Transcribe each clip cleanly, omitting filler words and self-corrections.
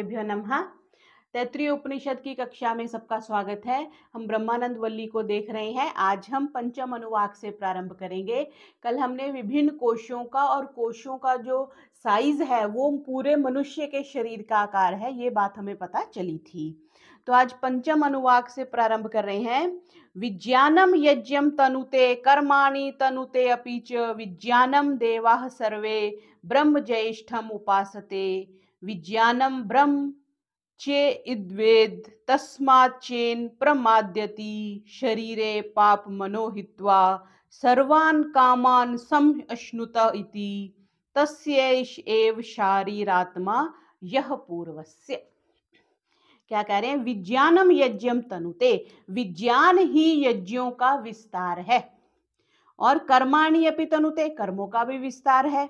गुरुभ्यो नमः। तैत्तिरीय उपनिषद की कक्षा में सबका स्वागत है। हम ब्रह्मानंद वल्ली को देख रहे हैं। आज हम पंचम अनुवाक से प्रारंभ करेंगे। कल हमने विभिन्न कोशों का और कोशों का जो साइज है वो पूरे मनुष्य के शरीर का आकार है, ये बात हमें पता चली थी। तो आज पंचम अनुवाक से प्रारंभ कर रहे हैं। विज्ञानम यज्ञम तनुते कर्माणि तनुते अपि च विज्ञानम देवाः सर्वे ब्रह्म ज्येष्ठम उपासते विज्ञानम ब्रह्म चे इद्वेद तस्माच्चेन प्रमाद्यति शरीरे पाप मनोहित्वा सर्वान् कामान् समश्नुत इति तस्यैष एव शारीरात्मा यह पूर्वस्य। क्या कह रहे हैं? विज्ञानम यज्ञम तनुते, विज्ञान ही यज्ञों का विस्तार है, और कर्माणि अपि तनुते, कर्मों का भी विस्तार है।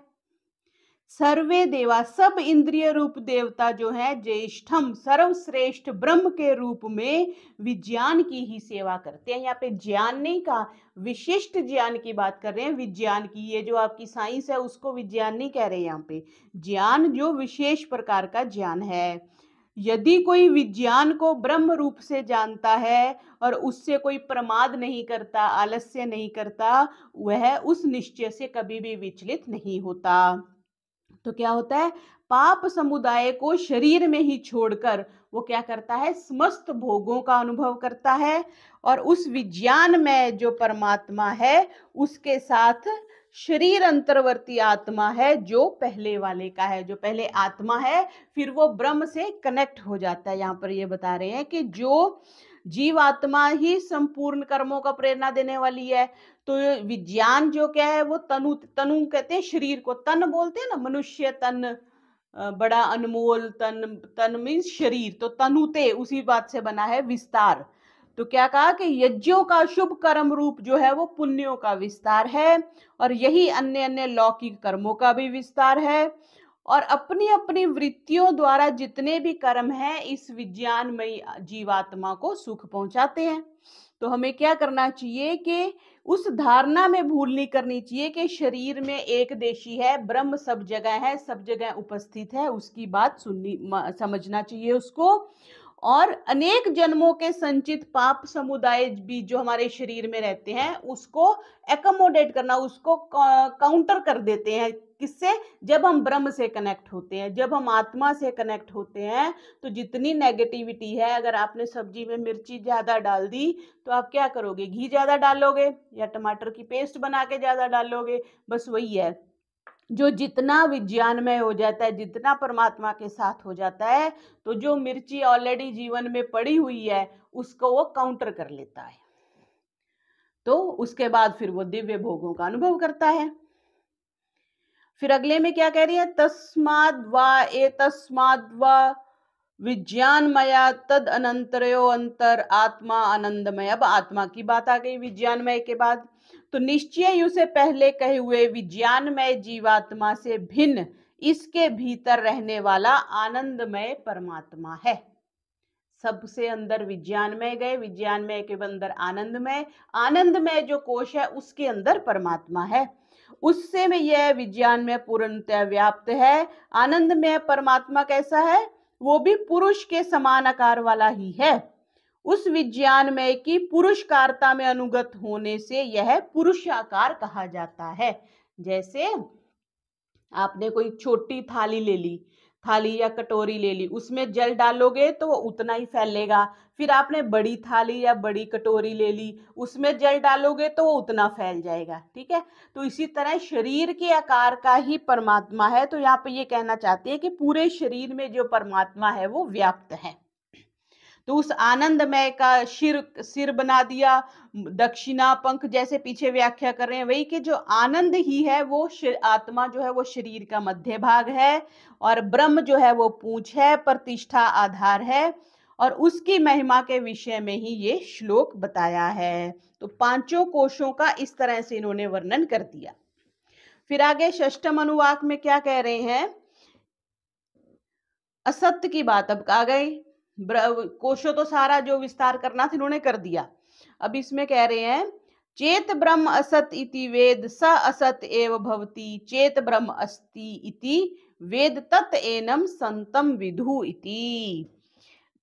सर्वे देवा, सब इंद्रिय रूप देवता जो है, ज्येष्ठम सर्वश्रेष्ठ ब्रह्म के रूप में विज्ञान की ही सेवा करते हैं। यहाँ पे ज्ञान नहीं कहा, विशिष्ट ज्ञान की बात कर रहे हैं, विज्ञान की। ये जो आपकी साइंस है उसको विज्ञान नहीं कह रहे यहाँ पे, ज्ञान जो विशेष प्रकार का ज्ञान है। यदि कोई विज्ञान को ब्रह्म रूप से जानता है और उससे कोई प्रमाद नहीं करता, आलस्य नहीं करता, वह उस निश्चय से कभी भी विचलित नहीं होता। तो क्या होता है? पाप समुदाय को शरीर में ही छोड़कर वो क्या करता है? समस्त भोगों का अनुभव करता है, और उस विज्ञान में जो परमात्मा है उसके साथ शरीर अंतर्वर्ती आत्मा है जो पहले वाले का है, जो पहले आत्मा है, फिर वो ब्रह्म से कनेक्ट हो जाता है। यहाँ पर ये बता रहे हैं कि जो जीव आत्मा ही संपूर्ण कर्मों का प्रेरणा देने वाली है। तो विज्ञान जो क्या है, वो तनु तनु कहते हैं, शरीर को तन बोलते हैं ना, मनुष्य तन, बड़ा अनमोल तन, तन मीन्स शरीर, तो तनुते उसी बात से बना है, विस्तार। तो क्या कहा कि यज्ञों का शुभ कर्म रूप जो है वो पुण्यों का विस्तार है, और यही अन्य अन्य लौकिक कर्मों का भी विस्तार है। और अपनी अपनी वृत्तियों द्वारा जितने भी कर्म हैं इस विज्ञानमयी जीवात्मा को सुख पहुंचाते हैं। तो हमें क्या करना चाहिए कि उस धारणा में भूल नहीं करनी चाहिए कि शरीर में एक देशी है, ब्रह्म सब जगह है, सब जगह उपस्थित है, उसकी बात सुननी समझना चाहिए उसको। और अनेक जन्मों के संचित पाप समुदाय भी जो हमारे शरीर में रहते हैं उसको एकोमोडेट करना, उसको काउंटर कर देते हैं। किससे? जब हम ब्रह्म से कनेक्ट होते हैं, जब हम आत्मा से कनेक्ट होते हैं, तो जितनी नेगेटिविटी है, अगर आपने सब्जी में मिर्ची ज्यादा डाल दी तो आप क्या करोगे? घी ज्यादा डालोगे या टमाटर की पेस्ट बना के ज्यादा डालोगे? बस वही है, जो जितना विज्ञानमय हो जाता है, जितना परमात्मा के साथ हो जाता है, तो जो मिर्ची ऑलरेडी जीवन में पड़ी हुई है उसको वो काउंटर कर लेता है। तो उसके बाद फिर वो दिव्य भोगों का अनुभव करता है। फिर अगले में क्या कह रही है? तस्माद् वा एतस्माद् वा विज्ञानमया तद अनंतरयो अंतर आत्मा आनंदमय। अब आत्मा की बात आ गई विज्ञानमय के बाद। तो निश्चय उसे पहले कहे हुए विज्ञानमय जीवात्मा से भिन्न इसके भीतर रहने वाला आनंदमय परमात्मा है। सबसे अंदर विज्ञानमय गए, विज्ञानमय के अंदर आनंदमय, आनंदमय जो कोश है उसके अंदर परमात्मा है। उससे में यह विज्ञान में पूर्णतः व्याप्त है। आनंदमय परमात्मा कैसा है? वो भी पुरुष के समान आकार वाला ही है। उस विज्ञान में की पुरुषकारता में अनुगत होने से यह पुरुषाकार कहा जाता है। जैसे आपने कोई छोटी थाली ले ली, थाली या कटोरी ले ली, उसमें जल डालोगे तो वो उतना ही फैलेगा। फिर आपने बड़ी थाली या बड़ी कटोरी ले ली, उसमें जल डालोगे तो वो उतना फैल जाएगा। ठीक है, तो इसी तरह शरीर के आकार का ही परमात्मा है। तो यहाँ पे ये कहना चाहते हैं कि पूरे शरीर में जो परमात्मा है वो व्याप्त है। तो उस आनंदमय का सिर बना दिया, दक्षिणा पंख, जैसे पीछे व्याख्या कर रहे हैं वही, कि जो आनंद ही है वो आत्मा जो है वो शरीर का मध्य भाग है, और ब्रह्म जो है वो पूंछ है, प्रतिष्ठा आधार है, और उसकी महिमा के विषय में ही ये श्लोक बताया है। तो पांचों कोशों का इस तरह से इन्होंने वर्णन कर दिया। फिर आगे षष्ठम अनुवाक में क्या कह रहे हैं? असत्य की बात अब आ गई। कोशों तो सारा जो विस्तार करना था इन्होंने कर दिया। अब इसमें कह रहे हैं चेत ब्रह्म असत इति वेद स असत एव भवति चेत ब्रह्म अस्ति इति वेद तत् एनम संतम विदु इति।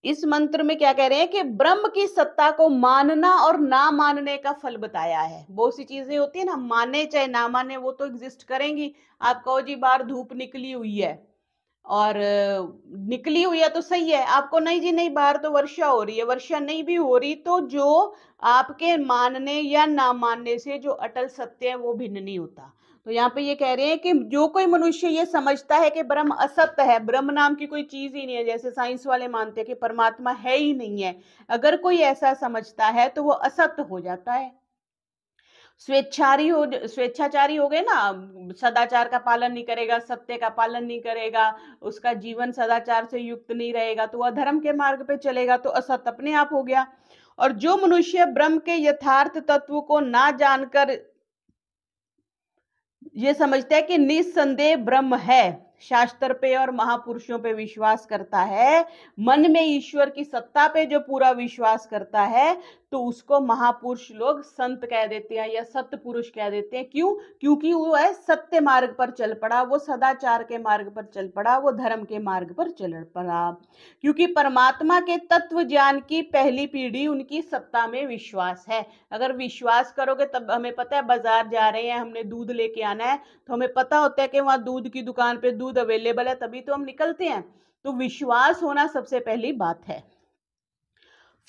इस मंत्र में क्या कह रहे हैं कि ब्रह्म की सत्ता को मानना और ना मानने का फल बताया है। बहुत सी चीजें होती है ना, माने चाहे ना माने वो तो एग्जिस्ट करेंगी। आप कहो जी बाहर धूप निकली हुई है और निकली हुई है तो सही है, आपको नहीं जी नहीं बाहर तो वर्षा हो रही है, वर्षा नहीं भी हो रही तो जो आपके मानने या ना मानने से जो अटल सत्य है वो भिन्न नहीं होता। तो यहाँ पे ये कह रहे हैं कि जो कोई मनुष्य ये समझता है कि ब्रह्म असत्य है, ब्रह्म नाम की कोई चीज ही नहीं है, जैसे साइंस वाले मानते हैं कि परमात्मा है ही नहीं है, अगर कोई ऐसा समझता है तो वो असत्य हो जाता है। स्वेच्छाचारी हो गए ना, सदाचार का पालन नहीं करेगा, सत्य का पालन नहीं करेगा, उसका जीवन सदाचार से युक्त नहीं रहेगा तो वह धर्म के मार्ग पे चलेगा, तो असत अपने आप हो गया। और जो मनुष्य ब्रह्म के यथार्थ तत्व को ना जानकर ये समझता है कि निस्संदेह ब्रह्म है, शास्त्र पे और महापुरुषों पे विश्वास करता है, मन में ईश्वर की सत्ता पे जो पूरा विश्वास करता है, तो उसको महापुरुष लोग संत कह देते हैं या सत्य पुरुष कह देते हैं। क्यों? क्योंकि वो है सत्य मार्ग पर चल पड़ा, वो सदाचार के मार्ग पर चल पड़ा, वो धर्म के मार्ग पर चल पड़ा। क्योंकि परमात्मा के तत्व ज्ञान की पहली पीढ़ी उनकी सत्ता में विश्वास है। अगर विश्वास करोगे तब, हमें पता है बाजार जा रहे हैं, हमने दूध लेके आना है, तो हमें पता होता है कि वहां दूध की दुकान पे दूध अवेलेबल है, तभी तो हम निकलते हैं। तो विश्वास होना सबसे पहली बात है।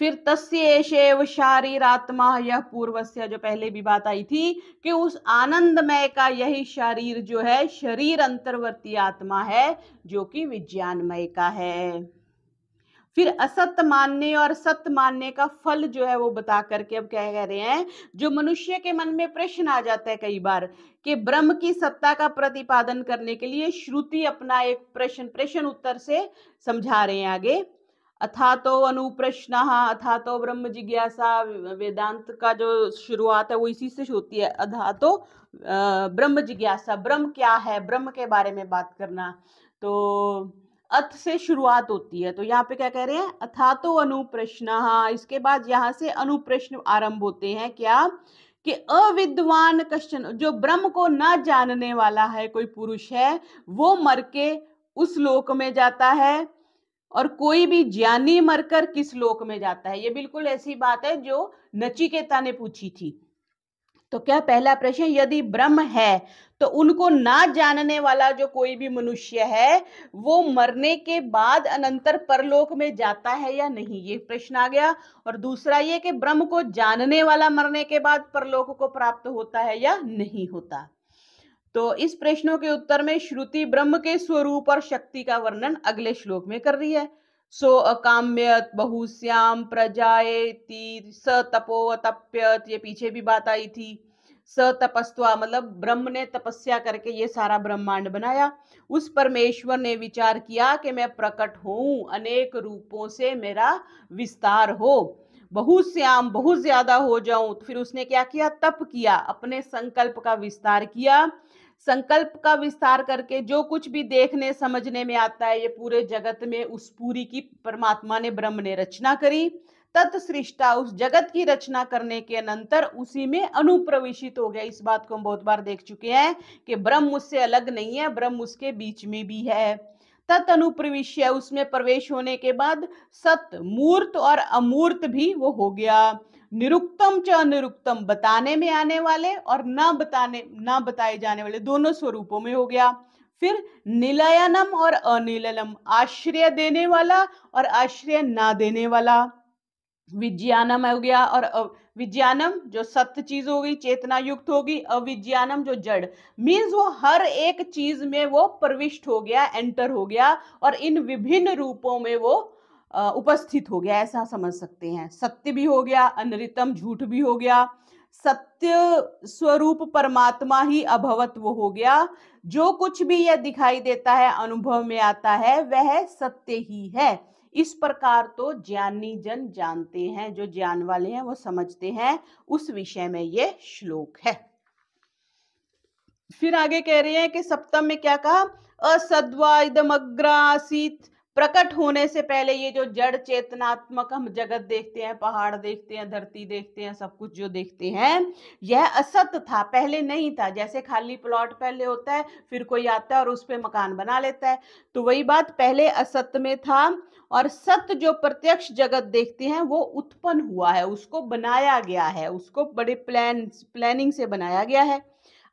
फिर तस्येषेव शारीरात्मा, यह पूर्वस्य जो पहले भी बात आई थी कि उस आनंदमय का यही शरीर जो है शरीर अंतर्वर्ती आत्मा है, जो कि विज्ञानमय का है। फिर असत्य मानने और सत्य मानने का फल जो है वो बता करके अब क्या कह रहे हैं, जो मनुष्य के मन में प्रश्न आ जाता है कई बार कि ब्रह्म की सत्ता का प्रतिपादन करने के लिए श्रुति अपना एक प्रश्न उत्तर से समझा रहे हैं आगे। अथा तो अनुप्रश्न, अथा तो ब्रह्म जिज्ञासा, वेदांत का जो शुरुआत है वो इसी से होती है, अथा तो ब्रह्म जिज्ञासा, ब्रह्म क्या है, ब्रह्म के बारे में बात करना। तो अथ से शुरुआत होती है, तो यहाँ पे क्या कह रहे हैं, अथा तो अनुप्रश्न, इसके बाद यहाँ से अनुप्रश्न आरंभ होते हैं। क्या? कि अविद्वान कश्चन, जो ब्रह्म को ना जानने वाला है कोई पुरुष है, वो मर के उस लोक में जाता है, और कोई भी ज्ञानी मरकर किस लोक में जाता है। ये बिल्कुल ऐसी बात है जो नचिकेता ने पूछी थी। तो क्या पहला प्रश्न, यदि ब्रह्म है तो उनको ना जानने वाला जो कोई भी मनुष्य है वो मरने के बाद अनंतर परलोक में जाता है या नहीं, ये प्रश्न आ गया। और दूसरा ये कि ब्रह्म को जानने वाला मरने के बाद परलोक को प्राप्त होता है या नहीं होता। तो इस प्रश्नों के उत्तर में श्रुति ब्रह्म के स्वरूप और शक्ति का वर्णन अगले श्लोक में कर रही है। सो अकाम्यत बहुश्याम प्रजाएति स तपो तप्यत, ये पीछे भी बात आई थी। स तपस्वा मतलब ब्रह्म ने तपस्या करके ये सारा ब्रह्मांड बनाया। उस परमेश्वर ने विचार किया कि मैं प्रकट हूं, अनेक रूपों से मेरा विस्तार हो, बहुश्याम बहुत ज्यादा हो जाऊं। तो फिर उसने क्या किया, तप किया, अपने संकल्प का विस्तार किया। संकल्प का विस्तार करके जो कुछ भी देखने समझने में आता है ये पूरे जगत में, उस पूरी की परमात्मा ने ब्रह्म ने रचना करी। तत्सृष्टा, उस जगत की रचना करने के अनंतर उसी में अनुप्रविष्ट हो गया। इस बात को हम बहुत बार देख चुके हैं कि ब्रह्म उससे अलग नहीं है, ब्रह्म उसके बीच में भी है। तत् अनुप्रविष्य, उसमें प्रवेश होने के बाद सत मूर्त और अमूर्त भी वो हो गया। निरुक्तम च अनिरुक्तम, बताने में आने वाले और ना बताए जाने वाले, दोनों स्वरूपों में हो गया। फिर निलयनम और अनिलयनम, आश्रय देने वाला और आश्रय ना देने वाला। विज्ञानम हो गया, और विज्ञानम जो सत्य चीज हो गई, चेतना युक्त होगी। अविज्ञानम जो जड़, मीन्स वो हर एक चीज में वो प्रविष्ट हो गया, एंटर हो गया, और इन विभिन्न रूपों में वो उपस्थित हो गया, ऐसा समझ सकते हैं। सत्य भी हो गया, अनृतम झूठ भी हो गया। सत्य स्वरूप परमात्मा ही अभवत वो हो गया। जो कुछ भी यह दिखाई देता है, अनुभव में आता है, वह सत्य ही है। इस प्रकार तो ज्ञानी जन जानते हैं, जो ज्ञान वाले हैं वो समझते हैं। उस विषय में ये श्लोक है। फिर आगे कह रहे हैं कि सप्तम में क्या कहा, असद्वा इदमग्र आसीत प्रकट होने से पहले ये जो जड़ चेतनात्मक हम जगत देखते हैं, पहाड़ देखते हैं, धरती देखते हैं, सब कुछ जो देखते हैं, यह असत था, पहले नहीं था। जैसे खाली प्लॉट पहले होता है, फिर कोई आता है और उस पे मकान बना लेता है, तो वही बात, पहले असत में था और सत्य जो प्रत्यक्ष जगत देखते हैं वो उत्पन्न हुआ है, उसको बनाया गया है, उसको बड़े प्लानिंग से बनाया गया है।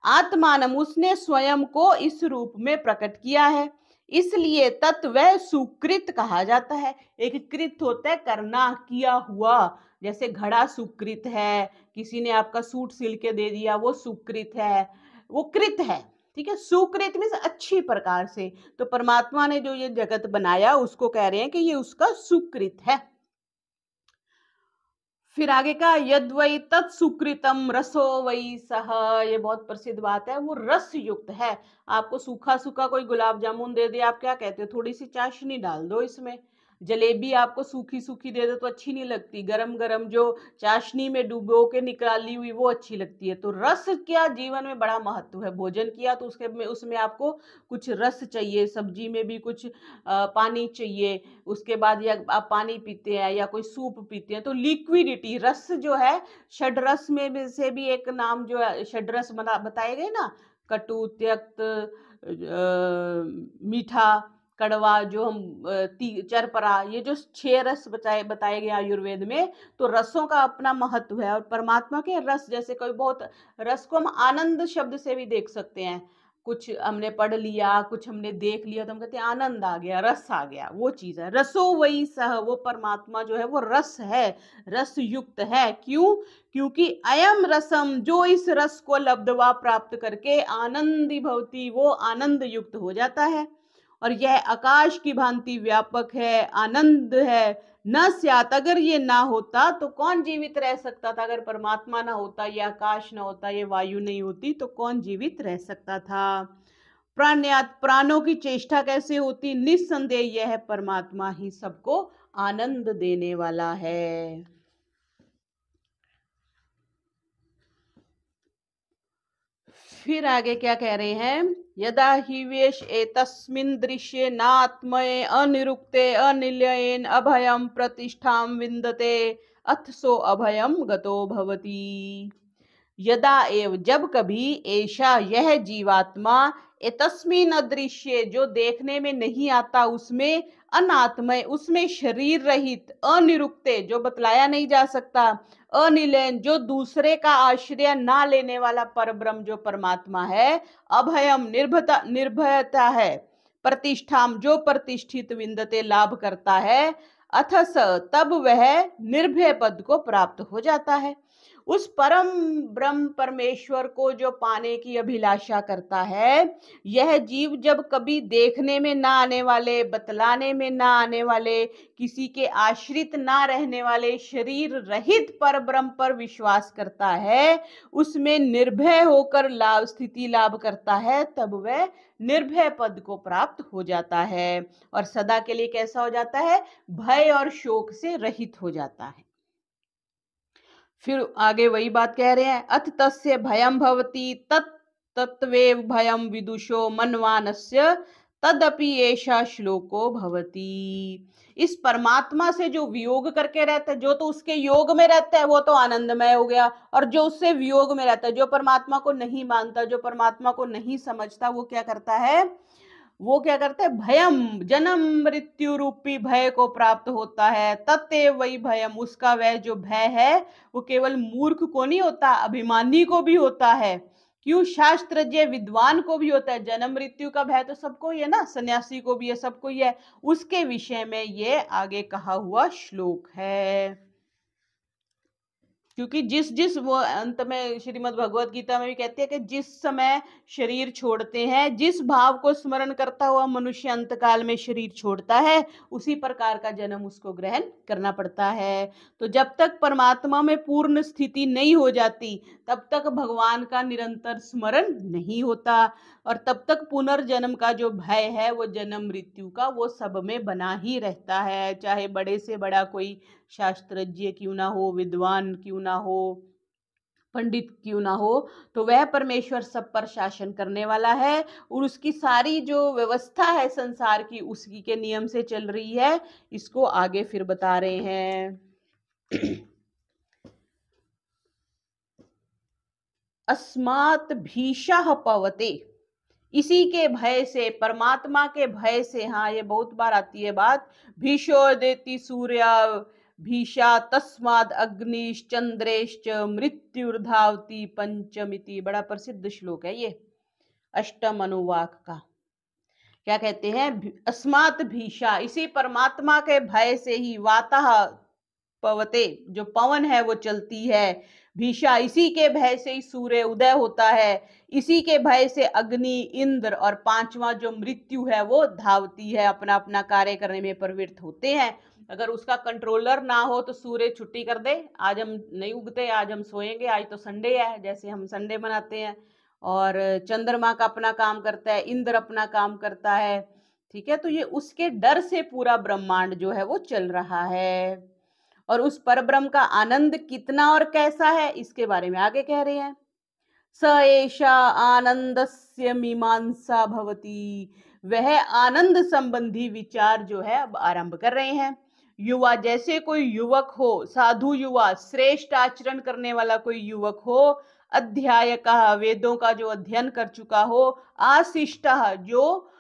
आत्मानम, उसने स्वयं को इस रूप में प्रकट किया है, इसलिए तत्व सुकृत कहा जाता है। एक कृत होता है करना, किया हुआ, जैसे घड़ा सुकृत है, किसी ने आपका सूट सिल के दे दिया, वो सुकृत है, वो कृत है, ठीक है। सुकृत मीन्स अच्छी प्रकार से। तो परमात्मा ने जो ये जगत बनाया उसको कह रहे हैं कि ये उसका सुकृत है। फिर आगे का यद वै तत्सुकृतम रसो वै सह, ये बहुत प्रसिद्ध बात है, वो रस युक्त है। आपको सूखा सूखा कोई गुलाब जामुन दे दे, आप क्या कहते हो, थोड़ी सी चाशनी डाल दो इसमें। जलेबी आपको सूखी सूखी दे दे तो अच्छी नहीं लगती, गरम गरम जो चाशनी में डुबो के निकाली हुई वो अच्छी लगती है। तो रस क्या जीवन में बड़ा महत्व है। भोजन किया तो उसमें आपको कुछ रस चाहिए, सब्जी में भी कुछ पानी चाहिए, उसके बाद या आप पानी पीते हैं या कोई सूप पीते हैं तो लिक्विडिटी, रस जो है, षड्रस में से भी एक नाम जो है षड्रस बताए गए ना, कटु, त्यक्त, मीठा, कड़वा, जो हम चरपरा, ये जो 6 रस बताए गए आयुर्वेद में। तो रसों का अपना महत्व है और परमात्मा के रस, जैसे कोई बहुत रस को हम आनंद शब्द से भी देख सकते हैं। कुछ हमने पढ़ लिया, कुछ हमने देख लिया तो हम कहते हैं आनंद आ गया, रस आ गया, वो चीज है। रसो वही सह, वो परमात्मा जो है वो रस है, रस युक्त है। क्यों? क्योंकि अयम रसम, जो इस रस को लब्धवा प्राप्त करके आनंदी भवती, वो आनंद युक्त हो जाता है। और यह आकाश की भांति व्यापक है, आनंद है। न स्यात, अगर ये ना होता तो कौन जीवित रह सकता था। अगर परमात्मा ना होता, ये आकाश ना होता, ये वायु नहीं होती, तो कौन जीवित रह सकता था। प्राण्यात, प्राणों की चेष्टा कैसे होती। निस्संदेह यह परमात्मा ही सबको आनंद देने वाला है। फिर आगे क्या कह रहे हैं, यदा ही वेश एतस्मिन् दृश्ये नात्मये अनिरुक्ते अनिलयेन अभयम प्रतिष्ठाम विन्दते अथ सो अभयम गतो भवति। यदा एव, जब कभी, ऐसा यह जीवात्मा, एतस्मिन अदृश्य, जो देखने में नहीं आता उसमें, अनात्मय, उसमें शरीर रहित, अनिरुक्ते, जो बतलाया नहीं जा सकता, अनिलयन, जो दूसरे का आश्रय ना लेने वाला परब्रह्म जो परमात्मा है, अभयम, निर्भयता है, प्रतिष्ठाम, जो प्रतिष्ठित, विन्दते, लाभ करता है, अथस, तब वह निर्भय पद को प्राप्त हो जाता है। उस परम ब्रह्म परमेश्वर को जो पाने की अभिलाषा करता है, यह जीव जब कभी देखने में ना आने वाले, बतलाने में ना आने वाले, किसी के आश्रित ना रहने वाले, शरीर रहित पर ब्रह्म पर विश्वास करता है, उसमें निर्भय होकर स्थिति लाभ करता है, तब वह निर्भय पद को प्राप्त हो जाता है और सदा के लिए कैसा हो जाता है, भय और शोक से रहित हो जाता है। फिर आगे वही बात कह रहे हैं, अथ तस्य भयम भवति तत्वेव भयम विदुषो मनवानस्य तदपि ऐसा श्लोको भवति। इस परमात्मा से जो वियोग करके रहता है, जो तो उसके योग में रहता है वो तो आनंदमय हो गया, और जो उससे वियोग में रहता है, जो परमात्मा को नहीं मानता, जो परमात्मा को नहीं समझता, वो क्या करता है, वो क्या करते हैं, भयम, जन्म मृत्यु रूपी भय को प्राप्त होता है। तत्व वही भयम, उसका वह जो भय है वो केवल मूर्ख को नहीं होता, अभिमानी को भी होता है। क्यों? शास्त्रज्ञ विद्वान को भी होता है। जन्म मृत्यु का भय तो सबको ही है ना, सन्यासी को भी है, सबको ही है। उसके विषय में ये आगे कहा हुआ श्लोक है। क्योंकि जिस जिस, वो अंत में श्रीमद् भगवत गीता में भी कहती है कि जिस समय शरीर छोड़ते हैं, जिस भाव को स्मरण करता हुआ मनुष्य अंत काल में शरीर छोड़ता है, उसी प्रकार का जन्म उसको ग्रहण करना पड़ता है। तो जब तक परमात्मा में पूर्ण स्थिति नहीं हो जाती, तब तक भगवान का निरंतर स्मरण नहीं होता, और तब तक पुनर्जन्म का जो भय है, वो जन्म मृत्यु का, वो सब में बना ही रहता है। चाहे बड़े से बड़ा कोई शास्त्रज्ञ क्यों ना हो, विद्वान क्यों ना हो, पंडित क्यों ना हो, तो वह परमेश्वर सब पर शासन करने वाला है और उसकी सारी जो व्यवस्था है संसार की उसी के नियम से चल रही है। इसको आगे फिर बता रहे हैं। अस्मात् भीषः पवते, इसी के भय से, परमात्मा के भय से। हाँ, ये बहुत बार आती है बात। भीषो देति सूर्या भीषा तस्माद अग्निश्चंद्रेश्च मृत्युर्धावति पंचमिति, बड़ा प्रसिद्ध श्लोक है ये अष्टम अनुवाक का। क्या कहते हैं? अस्मात् भीषा, इसी परमात्मा के भय से ही, वातः पवते, जो पवन है वो चलती है, भीषा, इसी के भय से ही सूर्य उदय होता है, इसी के भय से अग्नि, इंद्र और पांचवा जो मृत्यु है वो धावती है, अपना अपना कार्य करने में प्रवृत्त होते हैं। अगर उसका कंट्रोलर ना हो तो सूर्य छुट्टी कर दे, आज हम नहीं उगते, आज हम सोएंगे, आज तो संडे है, जैसे हम संडे मनाते हैं, और चंद्रमा का अपना काम करता है, इंद्र अपना काम करता है। ठीक है, तो ये उसके डर से पूरा ब्रह्मांड जो है वो चल रहा है। और उस परब्रह्म का आनंद कितना और कैसा है, इसके बारे में आगे कह रहे हैं। स एषा आनंदस्य मीमांसा भवति, वह आनंद संबंधी विचार जो है अब आरंभ कर रहे हैं। युवा, जैसे कोई युवक हो, साधु युवा, श्रेष्ठ आचरण करने वाला कोई युवक हो, अध्याय का, वेदों का जो अध्ययन कर चुका हो, आशिष्ट, जो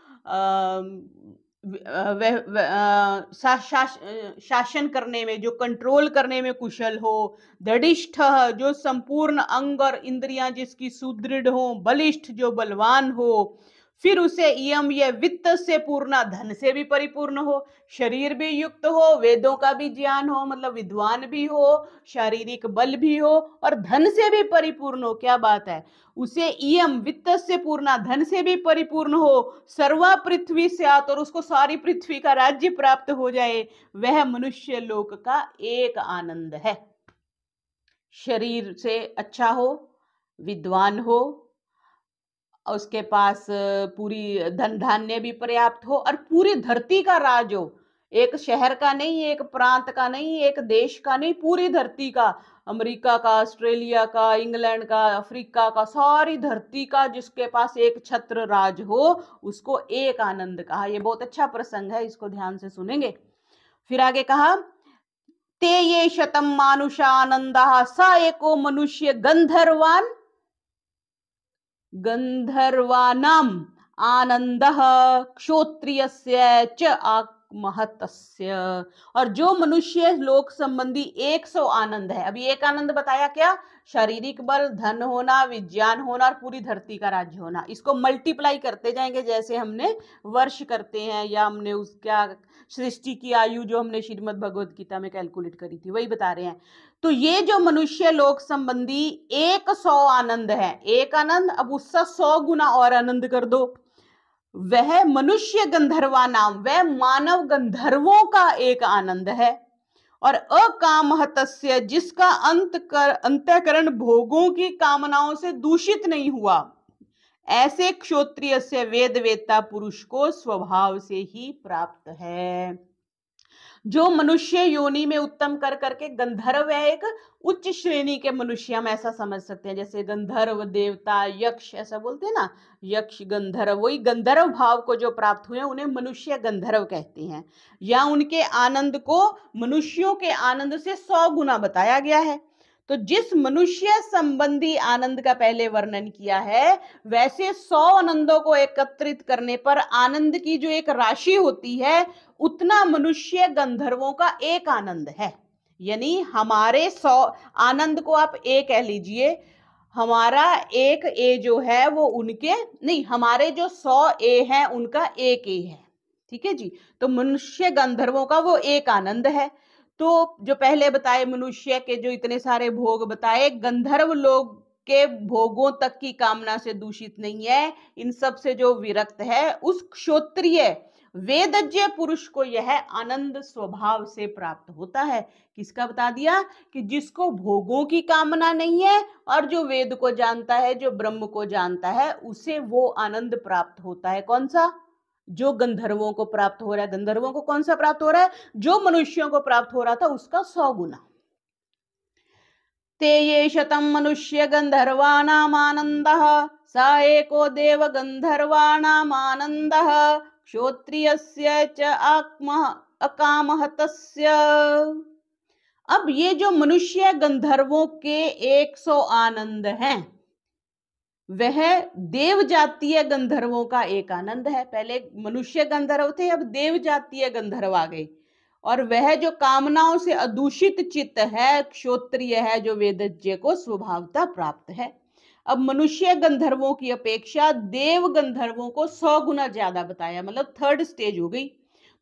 शासन करने में, जो कंट्रोल करने में कुशल हो, दृढ़िष्ठ, जो संपूर्ण अंग और इंद्रियां जिसकी सुदृढ़ हो, बलिष्ठ, जो बलवान हो, फिर उसे इयम, ये वित्त से पूर्ण, धन से भी परिपूर्ण हो, शरीर भी युक्त हो, वेदों का भी ज्ञान हो, मतलब विद्वान भी हो, शारीरिक बल भी हो और धन से भी परिपूर्ण हो। क्या बात है, उसे इयम, वित्त से पूर्ण, धन से भी परिपूर्ण हो, सर्वा पृथ्वी स्यात्, और उसको सारी पृथ्वी का राज्य प्राप्त हो जाए, वह मनुष्य लोक का एक आनंद है। शरीर से अच्छा हो, विद्वान हो, उसके पास पूरी धन धान्य भी पर्याप्त हो और पूरी धरती का राज हो, एक शहर का नहीं, एक प्रांत का नहीं, एक देश का नहीं, पूरी धरती का, अमेरिका का, ऑस्ट्रेलिया का, इंग्लैंड का, अफ्रीका का, सारी धरती का जिसके पास एक छत्र राज हो, उसको एक आनंद कहा। ये बहुत अच्छा प्रसंग है, इसको ध्यान से सुनेंगे। फिर आगे कहा, ते ये शतम मानुषा आनंदा स एको मनुष्य गंधर्वान, गंधर्वानाम आनंदः क्षोत्रियस्य च महतस्य, और जो मनुष्य लोक संबंधी 100 आनंद है। अभी एक आनंद बताया, क्या? शारीरिक बल, धन होना, विज्ञान होना और पूरी धरती का राज्य होना। इसको मल्टीप्लाई करते जाएंगे, जैसे हमने वर्ष करते हैं, या हमने उसका सृष्टि की आयु जो हमने श्रीमद् भगवद गीता में कैलकुलेट करी थी, वही बता रहे हैं। तो ये जो मनुष्य लोक संबंधी 100 आनंद है, एक आनंद, अब उसका 100 गुना और आनंद कर दो, वह मनुष्य गंधर्वा नाम, वह मानव गंधर्वों का एक आनंद है। और अकामहतस्य, जिसका अंतःकरण भोगों की कामनाओं से दूषित नहीं हुआ, ऐसे क्षोत्रिय से, वेद वेत्ता पुरुष को स्वभाव से ही प्राप्त है। जो मनुष्य योनि में उत्तम कर करके, गंधर्व है एक उच्च श्रेणी के मनुष्य, हम ऐसा समझ सकते हैं, जैसे गंधर्व, देवता, यक्ष, ऐसा बोलते हैं ना, यक्ष गंधर्व, वही गंधर्व भाव को जो प्राप्त हुए उन्हें मनुष्य गंधर्व कहते हैं। या उनके आनंद को मनुष्यों के आनंद से 100 गुना बताया गया है। तो जिस मनुष्य संबंधी आनंद का पहले वर्णन किया है, वैसे 100 आनंदों को एकत्रित करने पर आनंद की जो एक राशि होती है, उतना मनुष्य गंधर्वों का एक आनंद है। यानी हमारे 100 आनंद को आप ए कह लीजिए, हमारा एक ए जो है वो उनके नहीं, हमारे जो 100 ए हैं उनका एक ए है। ठीक है जी, तो मनुष्य गंधर्वों का वो एक आनंद है। तो जो पहले बताए मनुष्य के जो इतने सारे भोग बताए, गंधर्व लोग के भोगों तक की कामना से दूषित नहीं है, इन सब से जो विरक्त है, उस क्षोत्रिय वेदज्ञ पुरुष को यह आनंद स्वभाव से प्राप्त होता है। किसका बता दिया? कि जिसको भोगों की कामना नहीं है और जो वेद को जानता है, जो ब्रह्म को जानता है, उसे वो आनंद प्राप्त होता है। कौन सा? जो गंधर्वों को प्राप्त हो रहा है। गंधर्वों को कौन सा प्राप्त हो रहा है? जो मनुष्यों को प्राप्त हो रहा था उसका 100 गुना। ते ये शतं मनुष्य गंधर्वानामानन्दः स एको देव गंधर्वानामानन्दः क्षोत्रियस्य च अकामः तस्य। अब ये जो मनुष्य गंधर्वों के 100 आनंद हैं, वह देव जातीय गंधर्वों का एक आनंद है। पहले मनुष्य गंधर्व थे, अब देव जातीय गंधर्व आ गए। और वह जो कामनाओं से अदूषित चित्त है, क्षोत्रिय है, जो वेदज्ञ को स्वभावतः प्राप्त है। अब मनुष्य गंधर्वों की अपेक्षा देव गंधर्वों को 100 गुना ज्यादा बताया, मतलब थर्ड स्टेज हो गई।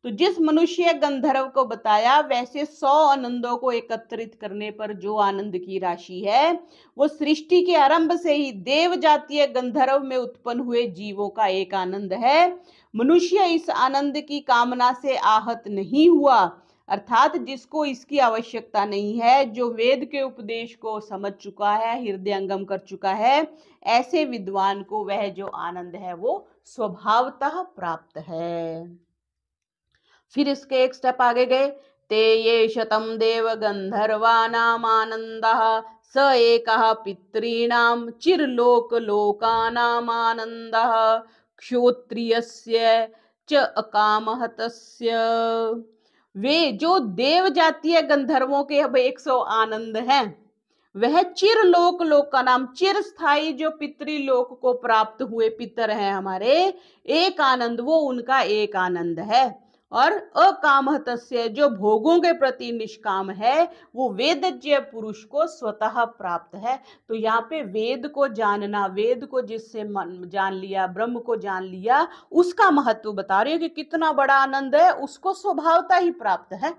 तो जिस मनुष्य गंधर्व को बताया, वैसे 100 आनंदों को एकत्रित करने पर जो आनंद की राशि है, वो सृष्टि के आरंभ से ही देव जातीय गंधर्व में उत्पन्न हुए जीवों का एक आनंद है। मनुष्य इस आनंद की कामना से आहत नहीं हुआ, अर्थात जिसको इसकी आवश्यकता नहीं है, जो वेद के उपदेश को समझ चुका है, हृदयंगम कर चुका है, ऐसे विद्वान को वह जो आनंद है वो स्वभावतः प्राप्त है। फिर इसके एक स्टेप आगे गए, ते ये शतं देव गंधर्वानामानन्दः स एकः पितॄणां चिरलोक लोकानामानन्दः क्षोत्रियस्य च अकामः तस्य। वे जो देव जातीय गंधर्वों के अब 100 आनंद हैं, वह चिरलोक लोक का नाम, चिर स्थायी जो पितृलोक को प्राप्त हुए पितर हैं हमारे, एक आनंद वो उनका एक आनंद है। और अकामहतस्य जो भोगों के प्रति निष्काम है, वो वेदज्ञ पुरुष को स्वतः प्राप्त है। तो यहाँ पे वेद को जानना, वेद को जिससे जान लिया, ब्रह्म को जान लिया, उसका महत्व बता रही है कि कितना बड़ा आनंद है, उसको स्वभावता ही प्राप्त है।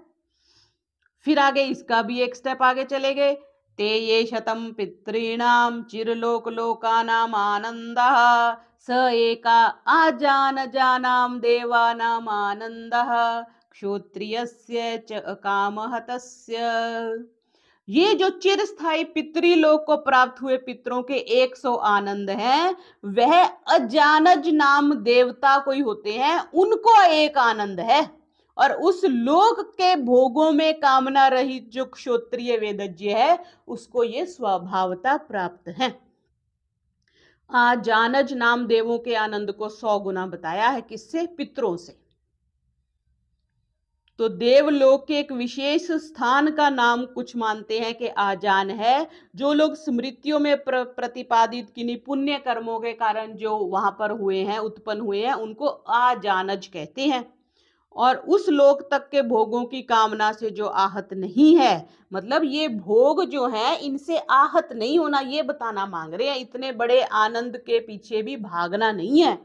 फिर आगे इसका भी एक स्टेप आगे चले गए, ते ये शतं पितॄणां चिरलोक लोकानाम आनन्दः स एका आजानजानां देवानाम आनन्दः क्षोत्रियस्य च अकामः तस्य। ये जो चिरस्थायी पितृलोक को प्राप्त हुए पितरों के 100 आनंद हैं, वह अजानज नाम देवता कोई होते हैं, उनको एक आनंद है। और उस लोक के भोगों में कामना रहित जो क्षोत्रिय वेदज्ञ है, उसको ये स्वभावता प्राप्त है। जानज नाम देवों के आनंद को 100 गुना बताया है, किससे? पितरों से। तो देवलोक के एक विशेष स्थान का नाम कुछ मानते हैं कि आजान है। जो लोग स्मृतियों में प्रतिपादित किन्हीं पुण्य कर्मों के कारण जो वहां पर हुए हैं, उत्पन्न हुए हैं, उनको आजानज कहते हैं। और उस लोक तक के भोगों की कामना से जो आहत नहीं है, मतलब ये भोग जो है इनसे आहत नहीं होना, ये बताना मांग रहे हैं। इतने बड़े आनंद के पीछे भी भागना नहीं है।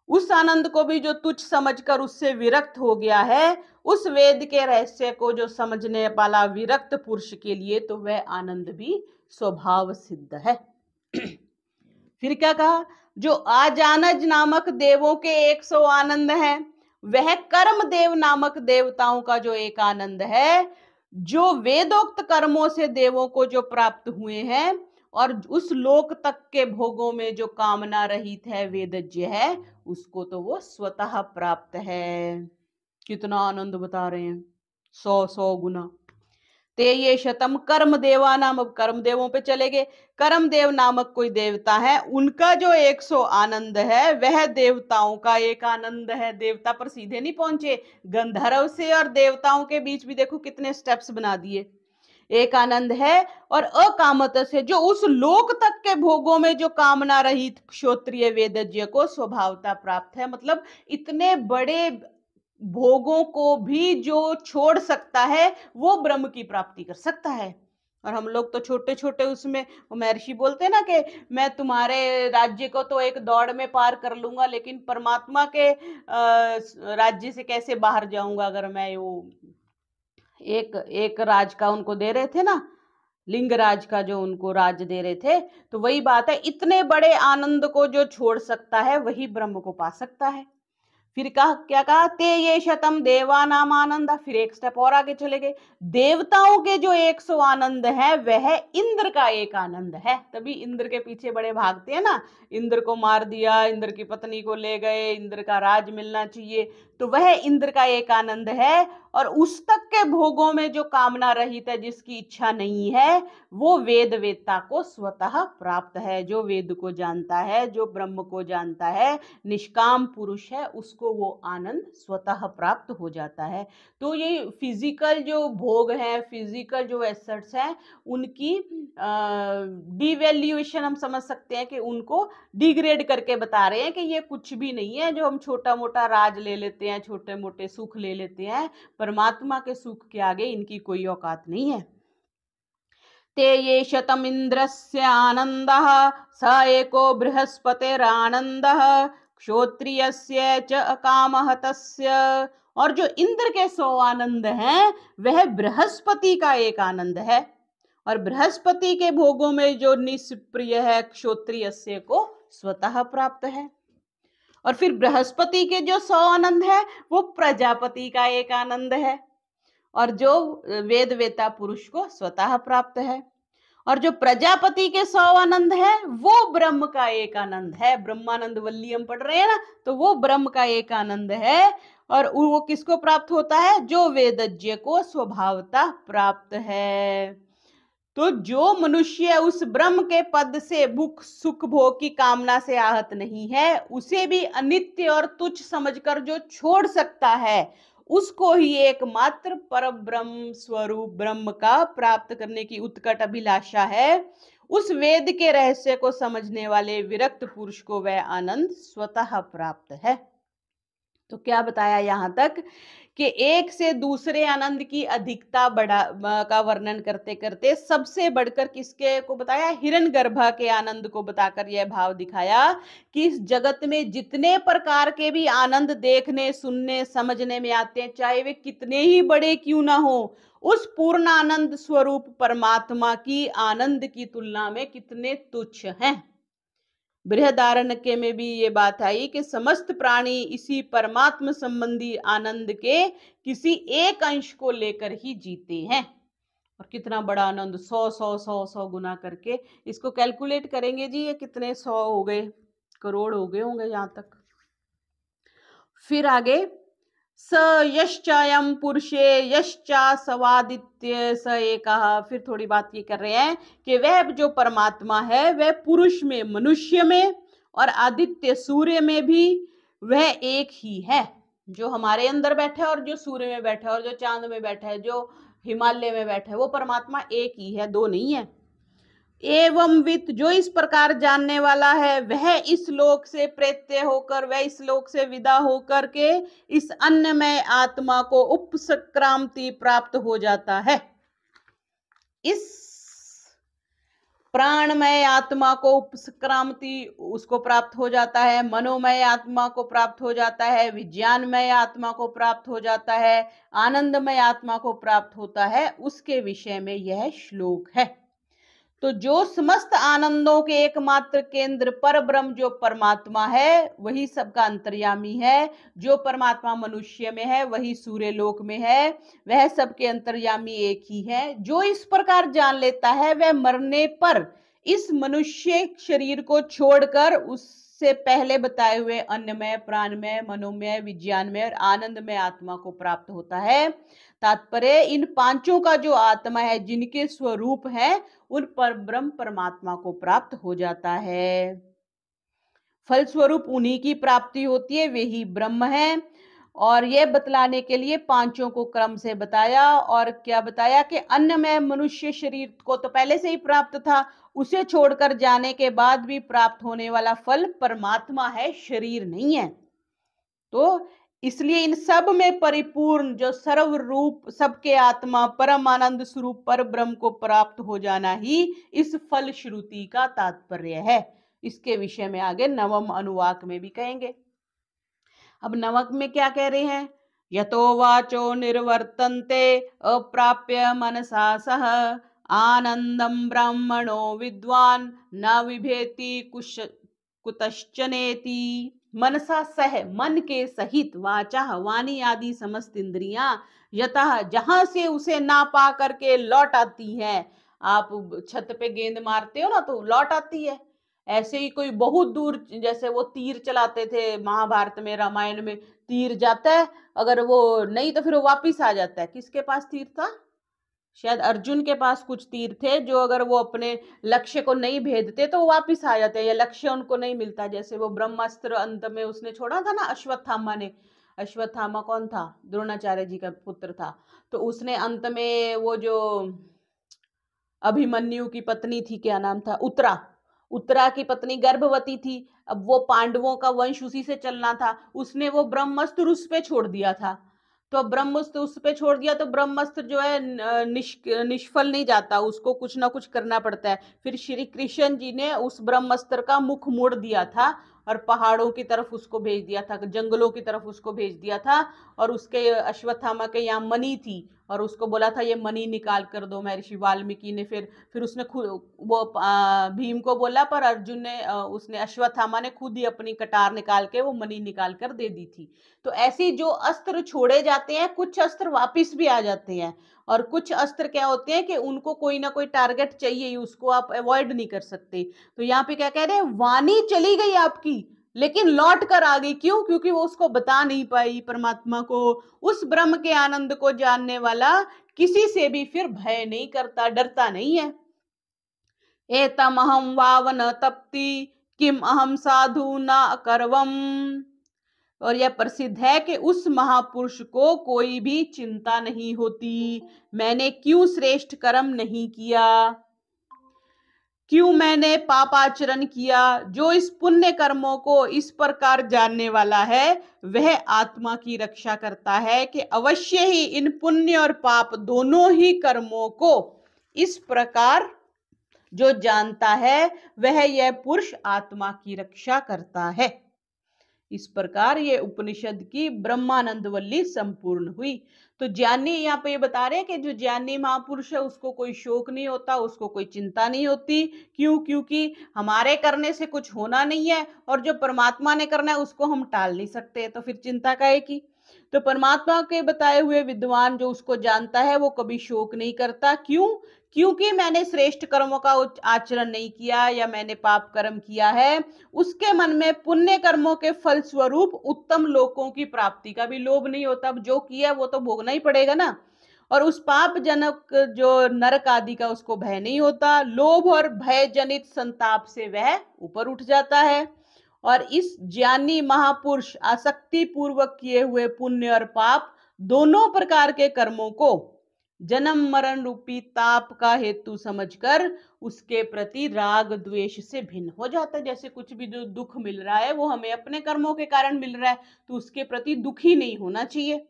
उस आनंद को भी जो तुच्छ समझकर उससे विरक्त हो गया है, उस वेद के रहस्य को जो समझने वाला विरक्त पुरुष के लिए तो वह आनंद भी स्वभाव सिद्ध है। फिर क्या कहा, जो आजानज नामक देवों के 100 आनंद हैं, वह कर्म देव नामक देवताओं का जो एक आनंद है, जो वेदोक्त कर्मों से देवों को जो प्राप्त हुए हैं और उस लोक तक के भोगों में जो कामना रहित है, वेदज्ञ है, उसको तो वो स्वतः प्राप्त है। कितना आनंद बता रहे हैं, 100 गुना। ते ये शतम कर्म देवा नाम, अब कर्म देवों पे चले गए। कर्म देव नामक कोई देवता है, उनका जो 100 आनंद है, वह देवताओं का एक आनंद है। देवता पर सीधे नहीं पहुंचे, गंधर्व से और देवताओं के बीच भी देखो कितने स्टेप्स बना दिए। एक आनंद है। और अकामत से जो उस लोक तक के भोगों में जो कामना रहित क्षोत्रिय वेदज्ञ को स्वभावता प्राप्त है, मतलब इतने बड़े भोगों को भी जो छोड़ सकता है, वो ब्रह्म की प्राप्ति कर सकता है। और हम लोग तो छोटे छोटे उसमें, महर्षि बोलते हैं ना कि मैं तुम्हारे राज्य को तो एक दौड़ में पार कर लूंगा, लेकिन परमात्मा के राज्य से कैसे बाहर जाऊंगा। अगर मैं वो एक राज का उनको दे रहे थे ना, लिंगराज का जो उनको राज दे रहे थे, तो वही बात है, इतने बड़े आनंद को जो छोड़ सकता है वही ब्रह्म को पा सकता है। फिर कहा, क्या कहा, ते ये शतम देवानाम आनंद, फिर एक स्टेप और आगे चले गए, देवताओं के जो 100 आनंद है वह इंद्र का एक आनंद है। तभी इंद्र के पीछे बड़े भागते हैं ना, इंद्र को मार दिया, इंद्र की पत्नी को ले गए, इंद्र का राज मिलना चाहिए, तो वह इंद्र का एक आनंद है। और उस तक के भोगों में जो कामना रहित है, जिसकी इच्छा नहीं है, वो वेद वेत्ता को स्वतः प्राप्त है। जो वेद को जानता है, जो ब्रह्म को जानता है, निष्काम पुरुष है, उसको वो आनंद स्वतः प्राप्त हो जाता है। तो ये फिजिकल जो भोग है, फिजिकल जो एसेट्स हैं, उनकी डिवैल्यूएशन हम समझ सकते हैं कि उनको डिग्रेड करके बता रहे हैं कि ये कुछ भी नहीं है। जो हम छोटा मोटा राज ले लेते हैं, छोटे मोटे सुख ले लेते हैं, परमात्मा के सुख के आगे इनकी कोई औकात नहीं है। ते ये शतम इंद्रस्य आनंदः स एको बृहस्पतिरानंदः क्षोत्रियस्य च अकामः तस्य। और जो इंद्र के 100 आनंद हैं वह बृहस्पति का एक आनंद है, और बृहस्पति के भोगों में जो निष्प्रिय है, क्षोत्रियस्य को स्वतः प्राप्त है। और फिर बृहस्पति के जो 100 आनंद है वो प्रजापति का एक आनंद है, और जो वेद वेता पुरुष को स्वतः प्राप्त है। और जो प्रजापति के 100 आनंद है वो ब्रह्म का एक आनंद है। ब्रह्मानंद वल्ली हम पढ़ रहे हैं ना, तो वो ब्रह्म का एक आनंद है। और वो किसको प्राप्त होता है? जो वेदज्ञ को स्वभावतः प्राप्त है। तो जो मनुष्य उस ब्रह्म के पद से भूख सुख भोग की कामना से आहत नहीं है, उसे भी अनित्य और तुच्छ समझकर जो छोड़ सकता है, उसको ही एकमात्र पर ब्रह्म स्वरूप ब्रह्म का प्राप्त करने की उत्कट अभिलाषा है। उस वेद के रहस्य को समझने वाले विरक्त पुरुष को वह आनंद स्वतः प्राप्त है। तो क्या बताया यहां तक कि एक से दूसरे आनंद की अधिकता का वर्णन करते करते सबसे बढ़कर किसके को बताया? हिरण्यगर्भा के आनंद को बताकर यह भाव दिखाया कि इस जगत में जितने प्रकार के भी आनंद देखने, सुनने, समझने में आते हैं, चाहे वे कितने ही बड़े क्यों ना हो, उस पूर्ण आनंद स्वरूप परमात्मा की आनंद की तुलना में कितने तुच्छ हैं। बृहदारण्यक में भी ये बात आई कि समस्त प्राणी इसी परमात्म संबंधी आनंद के किसी एक अंश को लेकर ही जीते हैं। और कितना बड़ा आनंद, 100 गुना करके इसको कैलकुलेट करेंगे जी, ये कितने 100 हो गए, करोड़ हो गए होंगे यहां तक। फिर आगे, स यश्चायम पुरुषे यश्चा सवादित्य स एकः। फिर थोड़ी बात ये कर रहे हैं कि वह जो परमात्मा है वह पुरुष में, मनुष्य में और आदित्य सूर्य में भी वह एक ही है। जो हमारे अंदर बैठा है और जो सूर्य में बैठा है और जो चांद में बैठा है, जो हिमालय में बैठा है, वो परमात्मा एक ही है, दो नहीं है। एवं वित्त, जो इस प्रकार जानने वाला है वह इस लोक से प्रत्यय होकर, वह इस लोक से विदा होकर के इस अन्नमय आत्मा को उपसक्रांति प्राप्त हो जाता है। इस प्राणमय आत्मा को उपसक्रांति उसको प्राप्त हो जाता है, मनोमय आत्मा को प्राप्त हो जाता है, विज्ञानमय आत्मा को प्राप्त हो जाता है, आनंदमय आत्मा को प्राप्त होता है। उसके विषय में यह श्लोक है। तो जो समस्त आनंदों के एकमात्र केंद्र पर ब्रह्म जो परमात्मा है वही सबका अंतर्यामी है। जो परमात्मा मनुष्य में है वही सूर्य लोक में है, वह सबके अंतर्यामी एक ही है। जो इस प्रकार जान लेता है वह मरने पर इस मनुष्य शरीर को छोड़कर उससे पहले बताए हुए अन्नमय, प्राणमय, मनोमय, विज्ञानमय और आनंदमय आत्मा को प्राप्त होता है। तात्पर्य, इन पांचों का जो आत्मा है, जिनके स्वरूप है, उन पर ब्रह्म परमात्मा को प्राप्त हो जाता है। फलस्वरूप उन्हीं की प्राप्ति होती है, वे ही ब्रह्म है। और यह बतलाने के लिए पांचों को क्रम से बताया। और क्या बताया कि अन्नमय मनुष्य शरीर को तो पहले से ही प्राप्त था, उसे छोड़कर जाने के बाद भी प्राप्त होने वाला फल परमात्मा है, शरीर नहीं है। तो इसलिए इन सब में परिपूर्ण जो सर्व रूप सबके आत्मा परम आनंद स्वरूप पर ब्रह्म को प्राप्त हो जाना ही इस फल श्रुति का तात्पर्य है। इसके विषय में आगे नवम अनुवाक में भी कहेंगे। अब नवक में क्या कह रहे हैं? यतो वाचो निर्वर्तन्ते अप्राप्य मनसा सह आनंदम ब्राह्मणो विद्वान न विभेति कुतश्चनेति। मनसा सह, मन के सहित, वाचा वाणी आदि समस्त इंद्रियां, यतः जहां से उसे ना पा करके लौट आती हैं। आप छत पे गेंद मारते हो ना तो लौट आती है, ऐसे ही कोई बहुत दूर, जैसे वो तीर चलाते थे महाभारत में रामायण में, तीर जाता है, अगर वो नहीं तो फिर वो वापिस आ जाता है। किसके पास तीर था? शायद अर्जुन के पास कुछ तीर थे, जो अगर वो अपने लक्ष्य को नहीं भेदते तो वो वापिस आ जाते, या लक्ष्य उनको नहीं मिलता। जैसे वो ब्रह्मास्त्र अंत में उसने छोड़ा था ना, अश्वत्थामा ने। अश्वत्थामा कौन था? द्रोणाचार्य जी का पुत्र था। तो उसने अंत में वो जो अभिमन्यु की पत्नी थी, क्या नाम था, उत्तरा, उत्तरा की पत्नी गर्भवती थी। अब वो पांडवों का वंश उसी से चलना था, उसने वो ब्रह्मास्त्र उस पे छोड़ दिया था। तो अब ब्रह्मास्त्र उस पे छोड़ दिया तो ब्रह्मास्त्र जो है निष्फल नहीं जाता, उसको कुछ ना कुछ करना पड़ता है। फिर श्री कृष्ण जी ने उस ब्रह्मास्त्र का मुख मोड़ दिया था और पहाड़ों की तरफ उसको भेज दिया था, जंगलों की तरफ उसको भेज दिया था। और उसके अश्वत्थामा के यहाँ मणि थी, और उसको बोला था ये मणि निकाल कर दो। महर्षि वाल्मीकि ने फिर उसने खुद वो भीम को बोला, पर अर्जुन ने उसने अश्वत्थामा ने खुद ही अपनी कटार निकाल के वो मणि निकाल कर दे दी थी। तो ऐसी जो अस्त्र छोड़े जाते हैं, कुछ अस्त्र वापिस भी आ जाते हैं, और कुछ अस्त्र क्या होते हैं कि उनको कोई ना कोई टारगेट चाहिए ही, उसको आप अवॉइड नहीं कर सकते। तो यहाँ पे क्या कह रहे हैं, वाणी चली गई आपकी लेकिन लौट कर आ गई। क्यों? क्योंकि वो उसको बता नहीं पाई परमात्मा को। उस ब्रह्म के आनंद को जानने वाला किसी से भी फिर भय नहीं करता, डरता नहीं है। एतम अहम वावन तप्ति किम अहम साधु न अकर्वम। और यह प्रसिद्ध है कि उस महापुरुष को कोई भी चिंता नहीं होती, मैंने क्यों श्रेष्ठ कर्म नहीं किया, क्यों मैंने पापाचरण किया। जो इस पुण्य कर्मों को इस प्रकार जानने वाला है, वह आत्मा की रक्षा करता है कि अवश्य ही इन पुण्य और पाप दोनों ही कर्मों को इस प्रकार जो जानता है, वह यह पुरुष आत्मा की रक्षा करता है। इस प्रकार ये उपनिषद की ब्रह्मानंद वल्ली संपूर्ण हुई। तो ज्ञानी यहाँ पे ये बता रहे हैं कि जो ज्ञानी महापुरुष है उसको कोई शोक नहीं होता, उसको कोई चिंता नहीं होती। क्यों? क्योंकि हमारे करने से कुछ होना नहीं है, और जो परमात्मा ने करना है उसको हम टाल नहीं सकते, तो फिर चिंता काहे की। तो परमात्मा के बताए हुए विद्वान जो उसको जानता है वो कभी शोक नहीं करता। क्यों? क्योंकि मैंने श्रेष्ठ कर्मों का आचरण नहीं किया या मैंने पाप कर्म किया है, उसके मन में पुण्य कर्मों के फल स्वरूप उत्तम लोकों की प्राप्ति का भी लोभ नहीं होता। अब जो किया वो तो भोगना ही पड़ेगा ना। और उस पाप जनक जो नरक आदि का उसको भय नहीं होता, लोभ और भय जनित संताप से वह ऊपर उठ जाता है। और इस ज्ञानी महापुरुष आसक्ति पूर्वक किए हुए पुण्य और पाप दोनों प्रकार के कर्मों को जन्म मरण रूपी ताप का हेतु समझकर उसके प्रति राग द्वेष से भिन्न हो जाता है। जैसे कुछ भी जो दुख मिल रहा है वो हमें अपने कर्मों के कारण मिल रहा है, तो उसके प्रति दुखी नहीं होना चाहिए।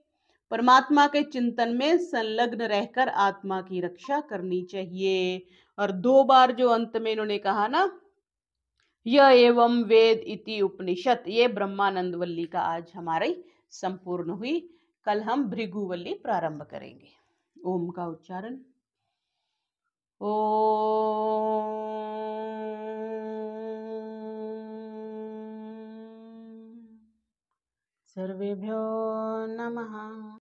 परमात्मा के चिंतन में संलग्न रहकर आत्मा की रक्षा करनी चाहिए। और 2 बार जो अंत में इन्होंने कहा ना, यह एवं वेद इति उपनिषद, ये ब्रह्मानंद वल्ली का आज हमारी संपूर्ण हुई। कल हम भृगुवल्ली प्रारंभ करेंगे। ओम का उच्चारण। ओ सर्वेभ्यो नमः।